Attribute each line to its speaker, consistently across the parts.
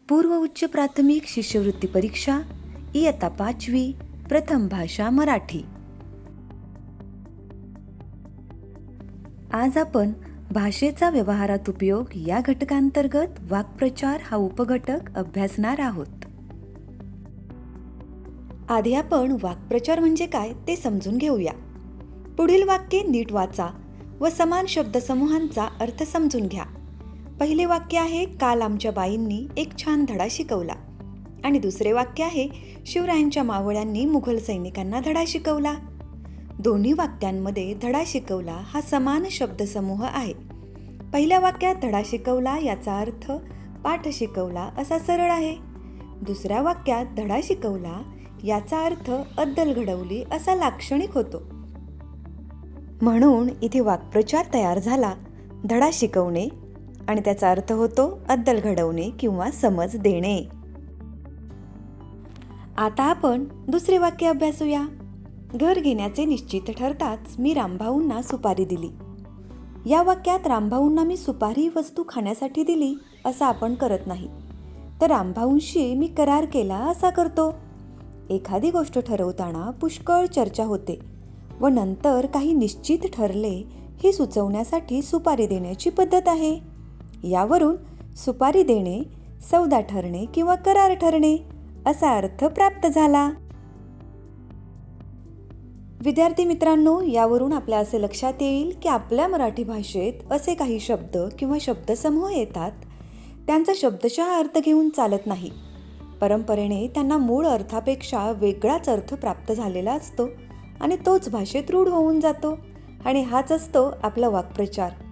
Speaker 1: पूर्व उच्च प्राथमिक शिष्यवृत्ती परीक्षा इयत्ता 5वी प्रथम भाषा मराठी। आज आपण भाषेचा व्यवहारात उपयोग या घटकांतर्गत वाक्प्रचार हा उपघटक अभ्यासणार आहोत। आधी आपण वाक्प्रचार म्हणजे काय ते समजून घेऊया। पुढील वाक्ये नीट वाचा व समान शब्दसमूहांचा अर्थ समजून घ्या। पहिले वाक्य आहे, काल आमच्या बाईंनी एक छान धडा शिकवला। आणि दुसरे वाक्य आहे, शिवरायांच्या मावळ्यांनी मुघल सैनिकांना धडा शिकवला। दोन्ही वाक्यांमध्ये धडा शिकवला हा समान शब्दसमूह आहे। पहिल्या वाक्यात धडा शिकवला याचा अर्थ पाठ शिकवला असा सरळ आहे। दुसऱ्या वाक्यात धडा शिकवला याचा अर्थ अद्दल घडवली असा लाक्षणिक होतो। म्हणून इथे वाक्प्रचार तयार झाला, धडा शिकवणे, आणि त्याचा अर्थ होतो अद्दल घडवणे किंवा समज देणे। आता आपण दुसरे वाक्य अभ्यासूया। घर घेण्याचे निश्चित ठरताच मी रामभाऊंना सुपारी दिली। या वाक्यात रामभाऊंना मी सुपारी ही वस्तू खाण्यासाठी दिली असं आपण करत नाही, तर रामभाऊंशी मी करार केला असा करतो। एखादी गोष्ट ठरवताना पुष्कळ चर्चा होते व नंतर काही निश्चित ठरले हे सुचवण्यासाठी सुपारी देण्याची पद्धत आहे। यावरून सुपारी देणे, सौदा ठरणे किंवा करार ठरणे असा अर्थ प्राप्त झाला। विद्यार्थी मित्रांनो, यावरून आपल्या असे लक्षात येईल की आपल्या मराठी भाषेत असे काही शब्द किंवा शब्दसमूह येतात, त्यांचा शब्दशः अर्थ घेऊन चालत नाही। परंपरेने त्यांना मूळ अर्थापेक्षा वेगळाच अर्थ प्राप्त झालेला असतो आणि तोच भाषेत रूढ होऊन जातो, आणि हाच असतो आपला वाक्प्रचार।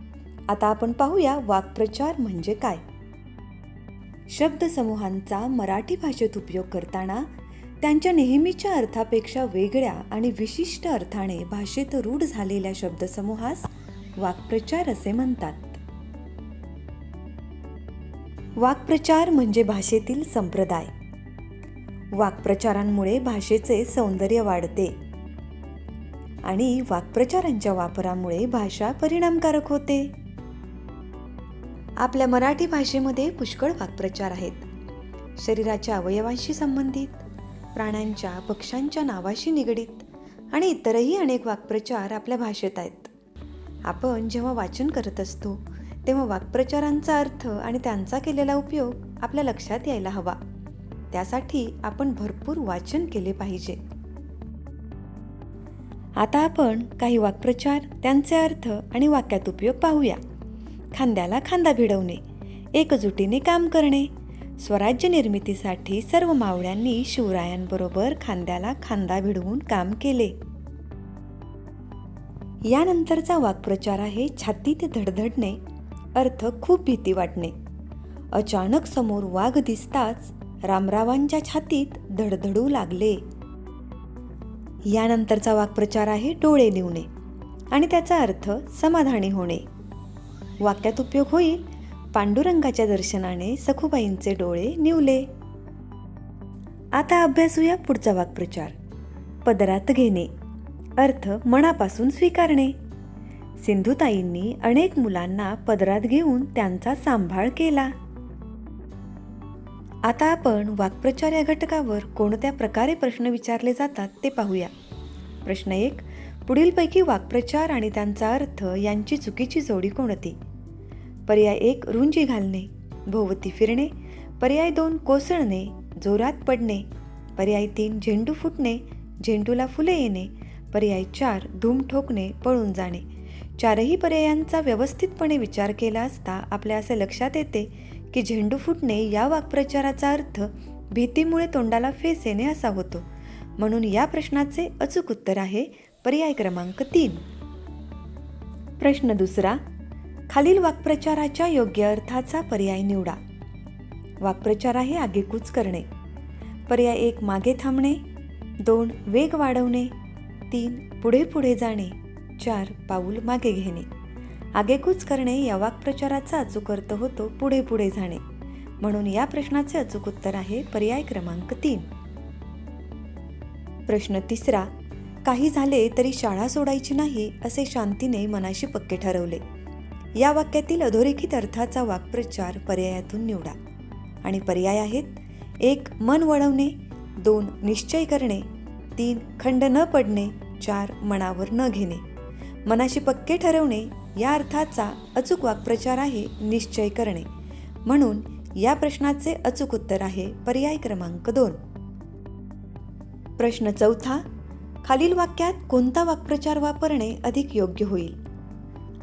Speaker 1: आता आपण पाहूया वाक्प्रचार म्हणजे काय। शब्दसमूहांचा मराठी भाषेत उपयोग करताना त्यांच्या नेहमीच्या अर्थापेक्षा वेगळ्या आणि विशिष्ट अर्थाने भाषेत रूढ झालेल्या शब्दसमूहास वाक्प्रचार असे म्हणतात। वाक्प्रचार म्हणजे भाषेतील संप्रदाय। वाक्प्रचारांमुळे भाषेचे सौंदर्य वाढते आणि वाक्प्रचारांच्या वापरामुळे भाषा परिणामकारक होते। आपल्या मराठी भाषेमध्ये पुष्कळ वाक्प्रचार आहेत। शरीराच्या अवयवांशी संबंधित, प्राण्यांच्या पक्ष्यांच्या नावाशी निगडीत आणि इतरही अनेक वाक्प्रचार आपल्या भाषेत आहेत। आपण जेव्हा वाचन करत असतो तेव्हा वाक्प्रचारांचा अर्थ आणि त्यांचा केलेला उपयोग आपल्या लक्षात यायला हवा। त्यासाठी आपण भरपूर वाचन केले पाहिजे। आता आपण काही वाक्प्रचार, त्यांचे अर्थ आणि वाक्यात उपयोग पाहूया। खांद्याला खांदा भिडवणे, एकजुटीने काम करणे। स्वराज्य निर्मितीसाठी सर्व मावळ्यांनी शिवरायांबरोबर खांद्याला खांदा भिडवून काम केले। यानंतरचा वाक्प्रचार आहे, छातीत धडधडणे, अर्थ खूप भीती वाटणे। अचानक समोर वाघ दिसताच रामरावांच्या छातीत धडधडू लागले। यानंतरचा वाक्प्रचार आहे, डोळे निवणे, आणि त्याचा अर्थ समाधानी होणे। वाक्यात उपयोग होईल, पांडुरंगाच्या दर्शनाने सखुबाईंचे डोळे निवले। आता अभ्यासूया पुढचा वाक्प्रचार, पदरात घेणे, अर्थ मनापासून स्वीकारणे। सिंधुताईंनी अनेक मुलांना पदरात घेऊन त्यांचा सांभाळ केला। आता आपण वाक्प्रचार या घटकावर कोणत्या प्रकारे प्रश्न विचारले जातात ते पाहूया। प्रश्न 1, पुढीलपैकी वाक्प्रचार आणि त्यांचा अर्थ यांची चुकीची जोडी कोणती? पर्याय 1, रुंजी घालणे, भोवती फिरणे। पर्याय 2, कोसळणे, जोरात पडणे। पर्याय 3, झेंडू फुटणे, झेंडूला फुले येणे। पर्याय 4, धूम ठोकणे, पळून जाणे। चारही पर्यायांचा व्यवस्थितपणे विचार केला असता आपल्या असे लक्षात येते की झेंडू फुटणे या वाक्प्रचाराचा अर्थ भीतीमुळे तोंडाला फेस येणे असा होतो। म्हणून या प्रश्नाचे अचूक उत्तर आहे पर्याय क्रमांक 3। प्रश्न दुसरा, खालील वाक्प्रचाराच्या योग्य अर्थाचा पर्याय निवडा। वाक्प्रचार आहे, आगेकूच करणे। पर्याय 1, मागे थांबणे। 2, वेग वाढवणे। 3, पुढे पुढे जाणे। 4, पाऊल मागे घेणे। आगेकूच करणे या वाक्प्रचाराचा अचूक अर्थ होतो पुढे पुढे जाणे। म्हणून या प्रश्नाचे अचूक उत्तर आहे पर्याय क्रमांक 3। प्रश्न तिसरा, काही झाले तरी शाळा सोडायची नाही असे शांतीने मनाशी पक्के ठरवले। या वाक्यातील अधोरेखित अर्थाचा वाक्प्रचार पर्यायातून निवडा आणि पर्याय आहेत: 1. मन वळवणे, 2. निश्चय करणे, 3. खंड न पडणे, 4. मनावर न घेणे. मनाशी पक्के ठरवणे या अर्थाचा अचूक वाक्प्रचार आहे निश्चय करणे. म्हणून या प्रश्नाचे अचूक उत्तर आहे पर्याय क्रमांक 2. प्रश्न 4. खालील वाक्यात कोणता वाक्प्रचार वापरणे अधिक योग्य होईल?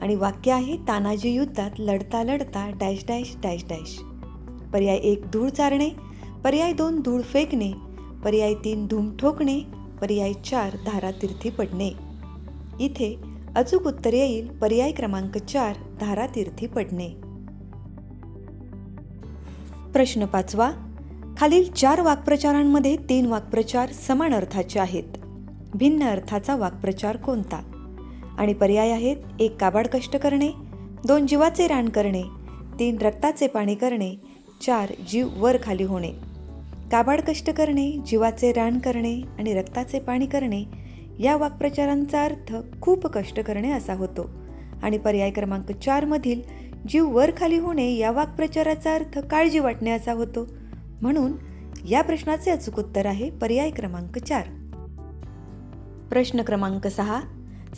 Speaker 1: आणि वाक्य आहे: तानाजी युद्धात लढता लढता डॅश डॅश डॅश डॅश. पर्याय 1 धूळ चारणे, पर्याय 2 धूळ फेकणे, पर्याय 3 धूम ठोकणे, पर्याय 4 धारातीर्थी पडणे. इथे अचूक उत्तर येईल पर्याय क्रमांक 4 धारातीर्थी पडणे. प्रश्न 5. खालील 4 वाक्प्रचारांमध्ये 3 वाक्प्रचार समान अर्थाचे आहेत. भिन्न अर्थाचा वाक्प्रचार कोणता? आणि पर्याय आहेत: 1 काबाड कष्ट करणे, 2 जीवाचे रान करणे, 3 रक्ताचे पाणी करणे, 4 जीव वर खाली होणे. काबाड कष्ट करणे, जीवाचे रान करणे आणि रक्ताचे पाणी करणे या वाक्प्रचारांचा अर्थ खूप कष्ट करणे असा होतो. आणि पर्याय क्रमांक 4 मधील जीव वर खाली होणे या वाक्प्रचाराचा अर्थ काळजी वाटणे असा होतो. म्हणून या प्रश्नाचे अचूक उत्तर आहे पर्याय क्रमांक 4. प्रश्न क्रमांक 6.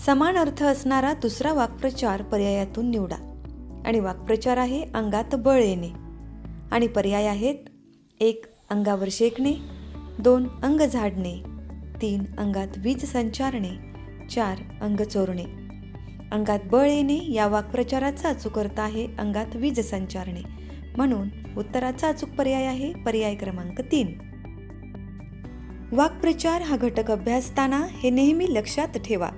Speaker 1: समान अर्थ असणारा दुसरा वाक्प्रचार पर्यायातून निवडा. आणि वाक्प्रचार आहे अंगात बळ येणे. आणि पर्याय आहेत: 1 अंगावर शेकणे, 2 अंग झाडणे, 3 अंगात वीज संचारणे, 4 अंग चोरणे. अंगात बळ येणे या वाक्प्रचाराचा अचूक अर्थ आहे अंगात वीज संचारणे. म्हणून उत्तराचा अचूक पर्याय आहे पर्याय क्रमांक 3. वाक्प्रचार हा घटक अभ्यासताना हे नेहमी लक्षात ठेवा.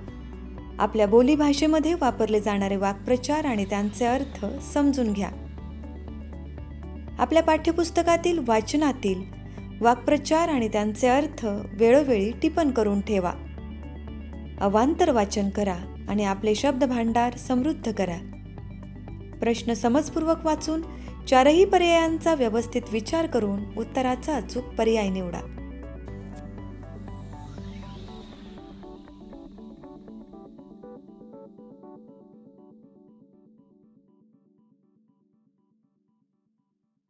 Speaker 1: आपल्या बोलीभाषेमध्ये वापरले जाणारे वाक्प्रचार आणि त्यांचे अर्थ समजून घ्या. आपल्या पाठ्यपुस्तकातील वाचनातील वाक्प्रचार आणि त्यांचे अर्थ वेळोवेळी टिपण करून ठेवा. अवांतर वाचन करा आणि आपले शब्द भांडार समृद्ध करा. प्रश्न समजपूर्वक वाचून 4ही पर्यायांचा व्यवस्थित विचार करून उत्तराचा अचूक पर्याय निवडा.